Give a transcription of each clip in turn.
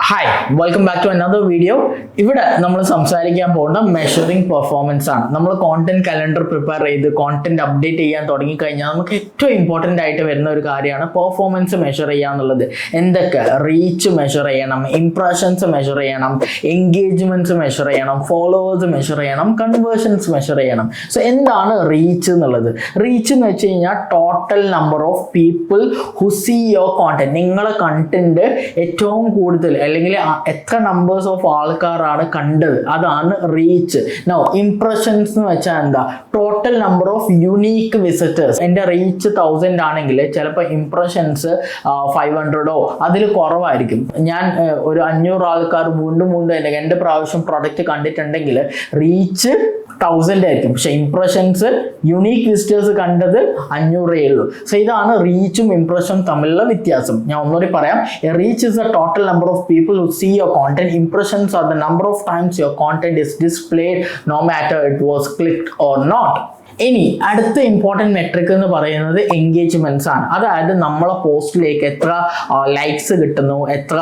Hi welcome back to another video. ഇവിടെ നമ്മൾ സംസാരിക്കാൻ പോകുന്ന മെഷറിംഗ് പെർഫോമൻസ് ആണ്. നമ്മൾ കോണ്ടന്റ് കലണ്ടർ പ്രിപ്പയർ ചെയ്ത് കോണ്ടന്റ് അപ്ഡേറ്റ് ചെയ്യാൻ തുടങ്ങിക്കഴിഞ്ഞാൽ നമുക്ക് ഏറ്റവും ഇമ്പോർട്ടൻ്റ് ആയിട്ട് വരുന്ന ഒരു കാര്യമാണ് പെർഫോമൻസ് മെഷർ ചെയ്യുക എന്നുള്ളത്. എന്തൊക്കെ? റീച്ച് മെഷർ ചെയ്യണം, ഇംപ്രഷൻസ് മെഷർ ചെയ്യണം, എൻഗേജ്മെന്റ്സ് മെഷർ ചെയ്യണം, ഫോളോവേഴ്സ് മെഷർ ചെയ്യണം, കൺവേർഷൻസ് മെഷർ ചെയ്യണം. സോ എന്താണ് റീച്ച് എന്നുള്ളത്? റീച്ച് എന്ന് വെച്ച് കഴിഞ്ഞാൽ total number of people who see your content. നിങ്ങളെ കണ്ടന്റ് ഏറ്റവും കൂടുതൽ അല്ലെങ്കിൽ എത്ര നമ്പേഴ്സ് ഓഫ് ആൾക്കാരാണ് കണ്ടത്, അതാണ് റീച്ച്. നൗ ഇംപ്രഷൻസ് എന്ന് വെച്ചാൽ എന്താ? Total number of unique visitors. എൻ്റെ റീച്ച് 1000 ആണെങ്കിൽ ചിലപ്പോൾ ഇംപ്രഷൻസ് 500 അതിൽ കുറവായിരിക്കും. ഞാൻ ഒരു 500 ആൾക്കാർ വീണ്ടും എൻ്റെ പ്രാവശ്യം പ്രൊഡക്റ്റ് കണ്ടിട്ടുണ്ടെങ്കിൽ റീച്ച് 1000 ആയിരിക്കും, പക്ഷെ ഇംപ്രഷൻസ് യുണീക്ക് വിസിറ്റേഴ്സ് കണ്ടത് 500 ഉള്ളൂ. സോ ഇതാണ് റീച്ചും ഇംപ്രഷനും തമ്മിലുള്ള വ്യത്യാസം. ഞാൻ ഒന്നുകൂടി പറയാം. Reach is the total number of people who see your content. Impressions are the number of times your content is displayed, no matter it was clicked or not. ഇനി അടുത്ത ഇമ്പോർട്ടൻറ്റ് മെട്രിക് എന്ന് പറയുന്നത് എൻഗേജ്മെന്റ്സ് ആണ്. അതായത് നമ്മളെ പോസ്റ്റിലേക്ക് എത്ര likes കിട്ടുന്നു, എത്ര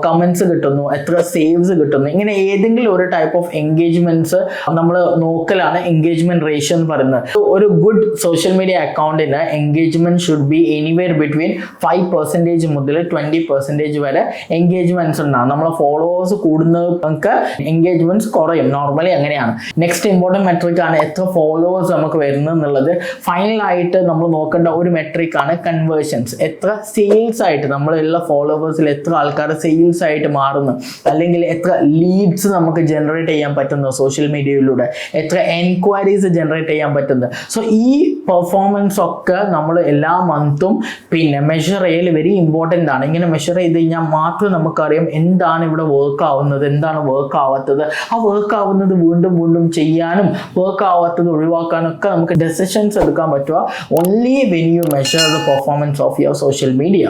കമന്റ്സ് കിട്ടുന്നു, എത്ര സേവ്സ് കിട്ടുന്നു, ഇങ്ങനെ ഏതെങ്കിലും ഒരു ടൈപ്പ് ഓഫ് എൻഗേജ്മെന്റ്സ് നമ്മൾ നോക്കലാണ് എൻഗേജ്മെന്റ് റേഷ്യോ എന്ന് പറയുന്നത്. ഒരു ഗുഡ് സോഷ്യൽ മീഡിയ അക്കൗണ്ടിന് engagement should be anywhere between 5% മുതൽ 20% വരെ എൻഗേജ്മെന്റ്സ് ഉണ്ടാകും. നമ്മളെ ഫോളോവേഴ്സ് കൂടുന്നവർക്ക് എൻഗേജ്മെന്റ്സ് കുറയും, നോർമലി അങ്ങനെയാണ്. നെക്സ്റ്റ് ഇമ്പോർട്ടൻറ്റ് മെട്രിക് ആണ് എത്ര ഫോളോവേഴ്സ് നമുക്ക് വരുന്നത് എന്നുള്ളത്. ഫൈനലായിട്ട് നമ്മൾ നോക്കേണ്ട ഒരു മെട്രിക് ആണ് കൺവേർഷൻസ്. എത്ര സെയിൽസ് ആയിട്ട് നമ്മളുള്ള ഫോളോവേഴ്സിൽ എത്ര ആൾക്കാർ സെയിൽസ് ആയിട്ട് മാറുന്നു, അല്ലെങ്കിൽ എത്ര ലീഡ്സ് നമുക്ക് ജനറേറ്റ് ചെയ്യാൻ പറ്റുന്നു സോഷ്യൽ മീഡിയയിലൂടെ, എത്ര എൻക്വയറീസ് ജനറേറ്റ് ചെയ്യാൻ പറ്റുന്നത്. സോ ഈ പെർഫോമൻസ് ഒക്കെ നമ്മൾ എല്ലാ മന്തും മെഷർ ചെയ്യൽ വെരി ഇമ്പോർട്ടൻ്റ് ആണ്. ഇങ്ങനെ മെഷർ ചെയ്ത് കഴിഞ്ഞാൽ മാത്രം നമുക്കറിയാം എന്താണ് ഇവിടെ വർക്ക് ആവുന്നത്, എന്താണ് വർക്ക് ആവാത്തത്. ആ വർക്ക് ആവുന്നത് വീണ്ടും വീണ്ടും ചെയ്യാനും വർക്ക് ആവാത്തത് ഒഴിവാക്കാനും ഒക്കെ നമുക്ക് ഡെസിഷൻസ് എടുക്കാൻ പറ്റുക only when you measure the performance of your social media.